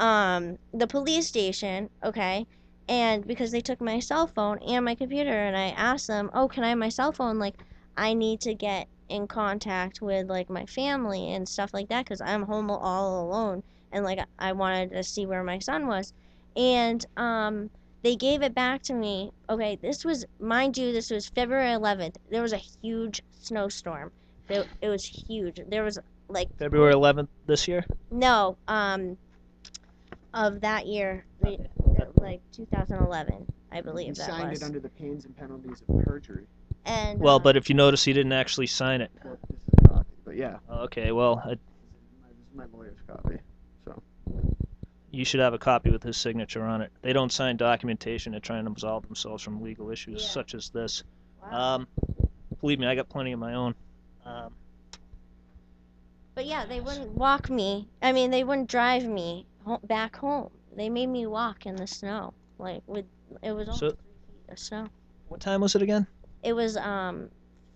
the police station, okay, and because they took my cell phone and my computer, and I asked them, oh, can I have my cell phone? Like, I need to get in contact with, like, my family and stuff like that because I'm home all alone, and, like, I wanted to see where my son was. And, they gave it back to me. Okay, this was, mind you, this was February 11th. There was a huge snowstorm. It was huge. There was, like... February 11th this year? No, of that year, like 2011, I believe He that signed was. it under the pains and penalties of perjury. And Well, but if you notice, he didn't actually sign it. Well, this is a copy, but yeah. Okay, well, This is my lawyer's copy. So. you should have a copy with his signature on it. They don't sign documentation to try and absolve themselves from legal issues such as this. wow. Believe me, I got plenty of my own. But yeah, they wouldn't walk me. I mean, they wouldn't drive me back home. They made me walk in the snow. Like it was almost 3 feet of snow. What time was it again? It was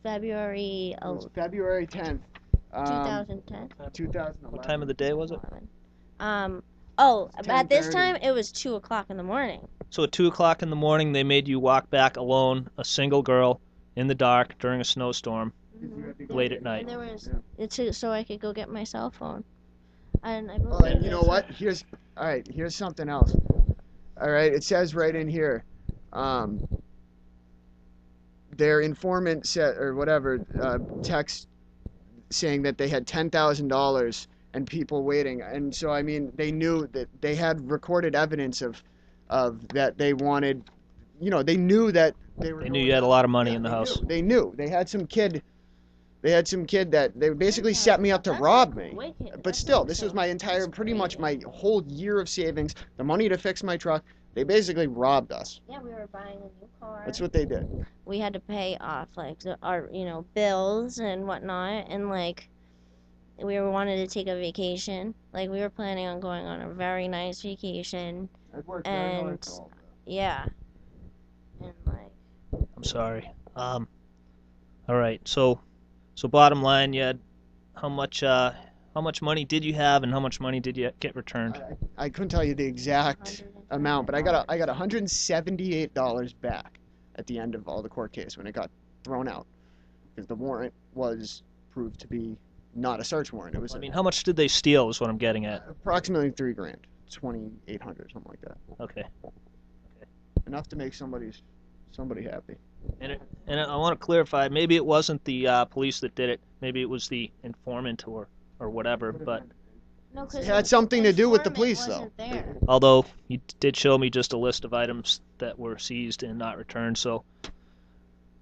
February It was February 10th. 2010. 2011. What time of the day was it? At this 10:30. time it was 2 o'clock in the morning. So at 2 o'clock in the morning, they made you walk back alone, a single girl, in the dark during a snowstorm, late at night. And there was so I could go get my cell phone. And I Oh, and you know what? Here's something else. All right, it says right in here, their informant said or whatever text saying that they had $10,000 and people waiting, and so I mean they knew that they had recorded evidence of that they wanted, they knew that they were. They knew you had a lot of money in the house. They knew they had some kid. They had some kid that they basically set me up to rob me. But still, this was my entire, pretty much my whole year of savings, the money to fix my truck. They basically robbed us. Yeah, we were buying a new car. That's what they did. We had to pay off like our bills and whatnot, and like we wanted to take a vacation. Like we were planning on going on a very nice vacation. I've worked very hard And for all that. yeah, and like I'm sorry. All right. So bottom line, you had how much money did you have, and how much money did you get returned? I couldn't tell you the exact amount, but I got $178 back at the end of all the court case when it got thrown out because the warrant was proved to be not a search warrant. It was I mean, how much did they steal is what I'm getting at. approximately $3,000, $2,800, something like that. Okay. Enough to make somebody happy. And I want to clarify, maybe it wasn't the police that did it. Maybe it was the informant or whatever, but no, It had something to do with the police, though. There. although you did show me just a list of items that were seized and not returned, so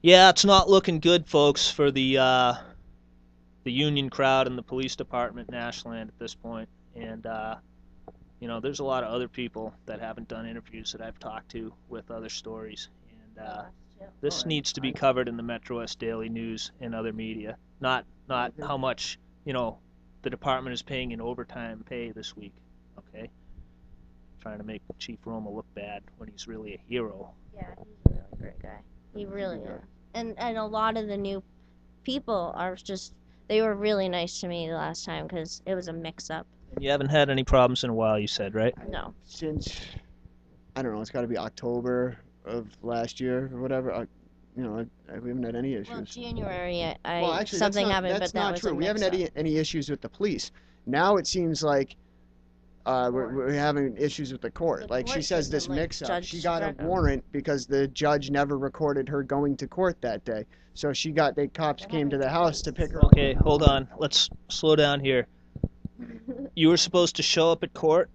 yeah, it's not looking good, folks, for the union crowd and the police department in Ashland at this point. And there's a lot of other people that haven't done interviews that I've talked to with other stories, and this needs to be covered in the Metro West Daily News and other media. Not how much the department is paying in overtime pay this week. Okay, trying to make Chief Roma look bad when he's really a hero. Yeah, he's a really great guy. He really is. And a lot of the new people are they were really nice to me the last time because it was a mix-up. And you haven't had any problems in a while, you said, right? No. Since, I don't know, it's got to be October of last year or whatever. We haven't had any issues. Well, January, Well, actually, something that's not, happened, that's but that not was true. a We haven't mix-up. had any issues with the police. Now it seems like we're having issues with the court. The Like she court says, system, this like mix-up. Judge She got a Greco. warrant because the judge never recorded her going to court that day. So the cops came to the house to pick her up. Okay, hold on. Let's slow down here. You were supposed to show up at court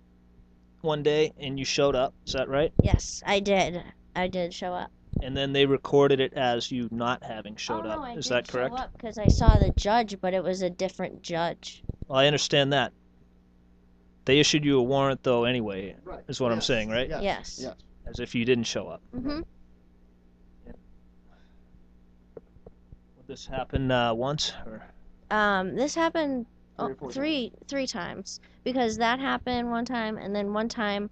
one day, and you showed up. Is that right? Yes, I did. I did show up. And then they recorded it as you not having showed no, up. I Is did that correct? show up because I saw the judge, but it was a different judge. Well, I understand that. They issued you a warrant, though, anyway, Right. is what I'm saying, right? Yes. Yes. As if you didn't show up. Mhm. Would this happen once? Or? This happened 3 or 4 three times because that happened one time, and then one time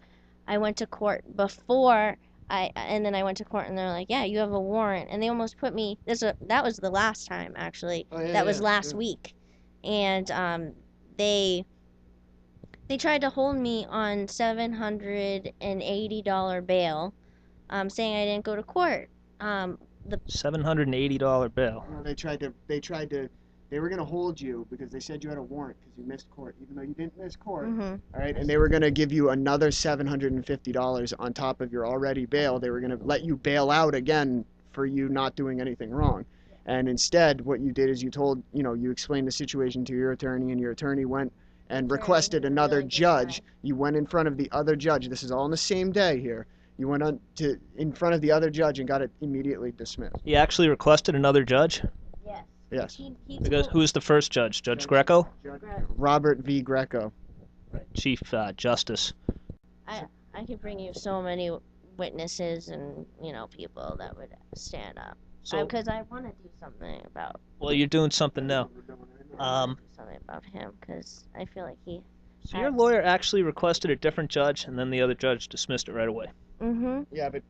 I went to court before and then I went to court, and they're like, yeah, you have a warrant, and they almost put me. That was the last time actually. Oh, yeah, that was yeah, last yeah. week, and they They tried to hold me on $780 bail, saying I didn't go to court. The $780 bill. You know, they were gonna hold you because they said you had a warrant because you missed court, even though you didn't miss court. mhm. All right, and they were gonna give you another $750 on top of your already bail. They were gonna let you bail out again for you not doing anything wrong. And instead, what you did is you explained the situation to your attorney, and your attorney went and requested another judge. You went in front of the other judge. This is all on the same day here. You went in front of the other judge and got it immediately dismissed. He actually requested another judge? Yes. Yes. Because who's the first judge? Judge Greco? Robert V. Greco. Chief Justice. I could bring you so many witnesses and people that would stand up. So, Because I want to do something about. well, you're doing something now. Something about him because I feel like he. So your lawyer actually requested a different judge, and then the other judge dismissed it right away. Mhm. Yeah, but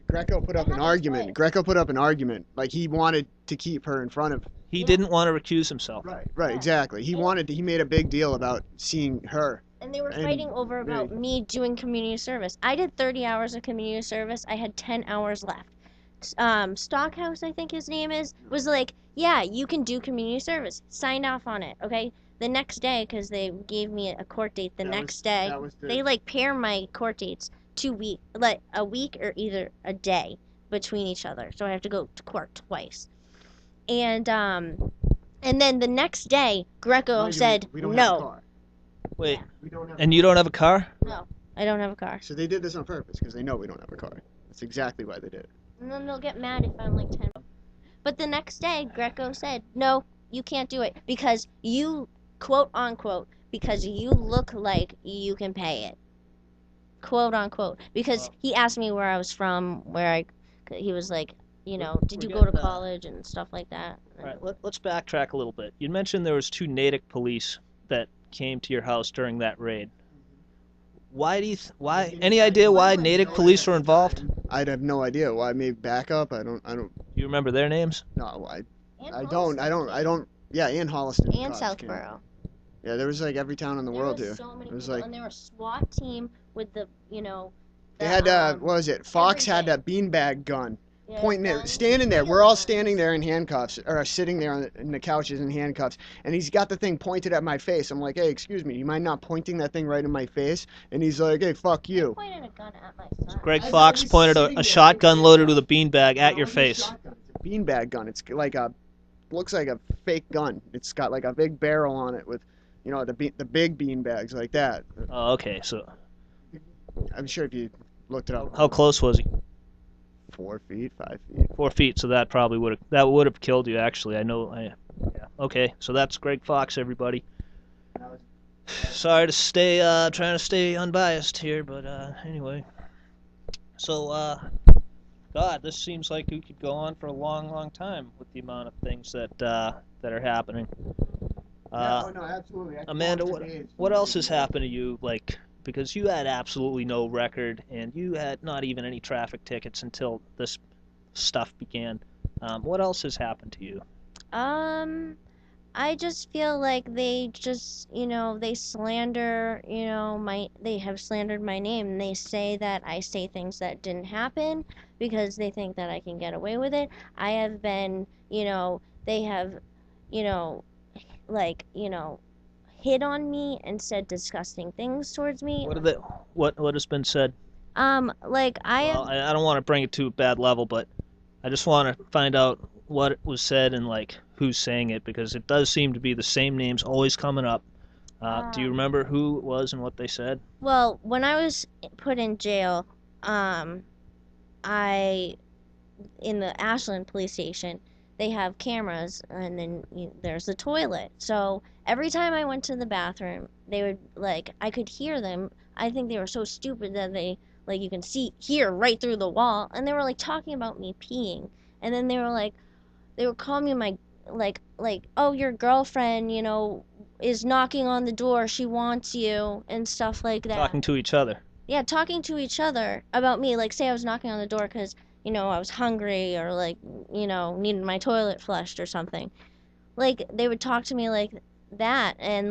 Greco put up an That was argument. right. Greco put up an argument. Like, he wanted to keep her in front of. He Yeah. didn't want to recuse himself. Right, Yeah. exactly. He made a big deal about seeing her. And they were And fighting over about they- me doing community service. I did 30 hours of community service. I had 10 hours left. Stockhouse, I think his name is, was like, yeah, you can do community service. Signed off on it, okay? The next day, because they gave me a court date the next day, they pair my court dates 2 weeks, like a week or either a day between each other. So I have to go to court twice. And then the next day, Greco said, we don't have a no, car. Wait, We don't have and you don't have a car? I don't have a car. So they did this on purpose because they know we don't have a car. That's exactly why they did it. And then they'll get mad if I'm like 10. But the next day, Greco said, no, you can't do it because you, quote unquote, because you look like you can pay it. Quote unquote. Because he asked me where I was from, he was like, did you go to college and stuff like that. All right, let's backtrack a little bit. You mentioned there was 2 Natick police that came to your house during that raid. Any idea why Natick police were involved? I'd have no idea why. Maybe backup. I don't. Do you remember their names? No, And I don't. Yeah, and Holliston. And cops came. Southborough. Yeah, there was like every town in the world here. So many It was people, like and they were a SWAT team with the, they had what was it? Fox had that beanbag gun. Pointing there, standing there. We're all standing there in handcuffs, or sitting there in the couches in handcuffs, and he's got the thing pointed at my face. I'm like, hey, excuse me, you mind not pointing that thing right in my face? And he's like, hey, fuck you. Pointed a gun at my son. Greg Fox pointed a shotgun loaded with a beanbag at your face. It's a beanbag gun. It's looks like a fake gun. It's got like a big barrel on it with, the big beanbags like that. Oh, okay. So I'm sure if you looked it up. how close was he? 4 feet, 5 feet. 4 feet. So that probably would have killed you. Actually, I know. Yeah. Okay. So that's Greg Fox, everybody. Sorry to trying to stay unbiased here, but anyway. So God, this seems like we could go on for a long, long time with the amount of things that are happening. No, absolutely. Amanda, what else has happened to you? Because you had absolutely no record, and you had not even any traffic tickets until this stuff began. What else has happened to you? I just feel like they just, they slander, they have slandered my name. And they say that I say things that didn't happen because they think that I can get away with it. I have been, they have, hit on me and said disgusting things towards me. What has been said? I I don't want to bring it to a bad level, but I just want to find out what was said and who's saying it, because it does seem to be the same names always coming up. Do you remember who it was and what they said? Well, when I was put in jail, in the Ashland Police Station, they have cameras, and then there's the toilet. So every time I went to the bathroom, they would I could hear them. I think they were so stupid that they you can hear right through the wall, and they were talking about me peeing, and then they were calling me my oh, your girlfriend is knocking on the door, she wants you, and stuff like that. Talking to each other. Yeah, talking to each other about me. Say I was knocking on the door because I was hungry or needed my toilet flushed or something. They would talk to me like that, and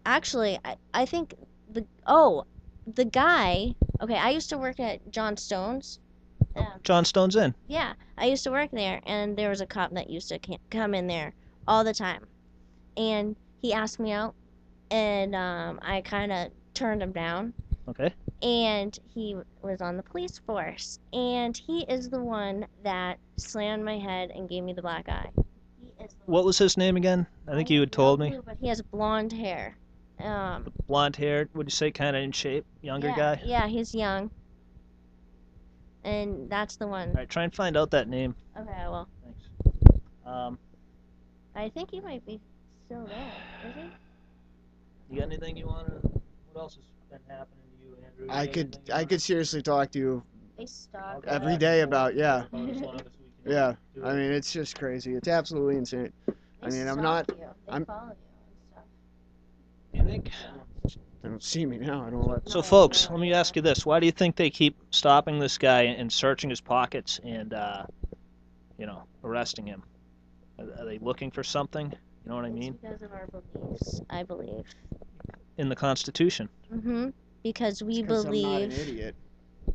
actually, I think the guy. Okay, I used to work at John Stone's. John Stone's in. Yeah, I used to work there, and there was a cop that used to come in there all the time, and he asked me out, and I kind of turned him down. Okay. And he was on the police force, and he is the one that slammed my head and gave me the black eye. What was his name again? I think you had told me. But he has blonde hair. Blonde hair, would you say kind of in shape? Younger guy? Yeah, he's young. And that's the one. All right, try and find out that name. Okay, well. Thanks. I think he might be still there. Is he? You got anything you want to... What else has been happening to you, Andrew? I could seriously talk to you They stalk every day about, yeah. As long as we can Yeah. do I it. mean, it's just crazy. It's absolutely insane. I mean, I'm not... They follow you and stuff. You think? They don't see me now. I don't let... So, folks, let me ask you this. Why do you think they keep stopping this guy and searching his pockets and, arresting him? Are they looking for something? You know what I mean? It's because of our beliefs, I believe. In the Constitution. Mm-hmm. Because we It's 'cause I'm not an believe idiot.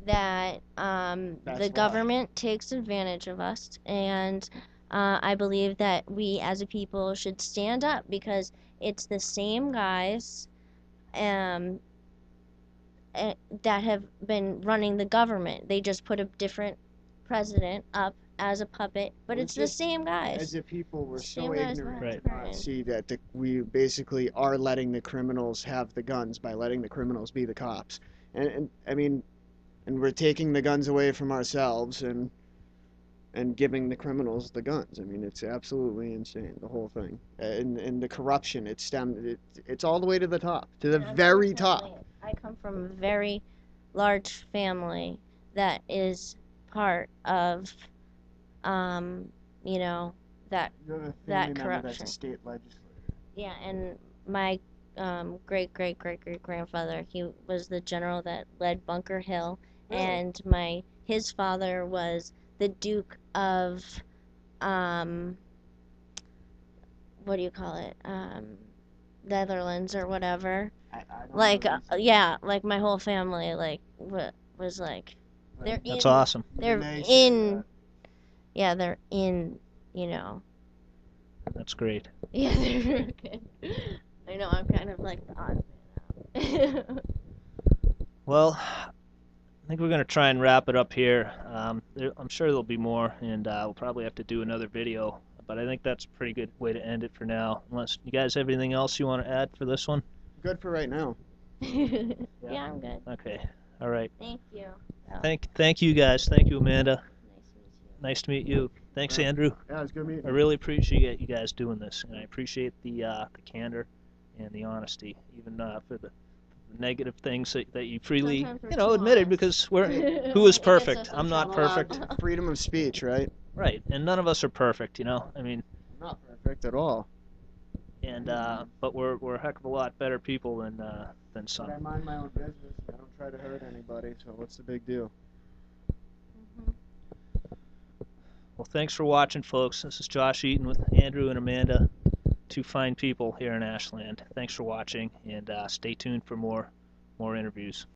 that That's the why. government takes advantage of us, and I believe that we as a people should stand up because it's the same guys that have been running the government. They just put a different president up as a puppet, but Well, it's the just same As guys. a people, we're so Same guys ignorant Right. to not see that we basically are letting the criminals have the guns by letting the criminals be the cops. And I mean, and we're taking the guns away from ourselves and giving the criminals the guns. I mean, it's absolutely insane, the whole thing. And the corruption, it's all the way to the top, to the very top. I come from a very large family that is part of, that You have a that family member that's corruption. a state legislator. Yeah, and my great great great great grandfather, he was the general that led Bunker Hill, Really? and his father was the Duke of what do you call it? Netherlands or whatever. I don't Like know these- yeah, like my whole family was like they're That's in awesome. they're They say in that. yeah, they're in, you know. That's great. Yeah, they're good. I know I'm kind of like the odd man out. Well, I think we're going to try and wrap it up here. I'm sure there'll be more, and we'll probably have to do another video. But I think that's a pretty good way to end it for now. Unless you guys have anything else you want to add for this one? Good for right now. Yeah, I'm good. Okay. All right. Thank you. Thank you guys. Thank you, Amanda. Nice to meet you. Nice to meet you. Thanks, Yeah. Andrew. Yeah, it's good meeting I you. really appreciate you guys doing this, and I appreciate the candor and the honesty, even for the negative things that you freely, Sometimes we're too admitted, honest. because who It is gets us perfect? in I'm not trouble. perfect. Freedom of speech, right? Right, and none of us are perfect, I mean, Not perfect at all. and but we're a heck of a lot better people than But some. I mind my own business. I don't try to hurt anybody, so what's the big deal? Well, thanks for watching, folks. This is Josh Eaton with Andrew and Amanda, two fine people here in Ashland. Thanks for watching, and stay tuned for more interviews.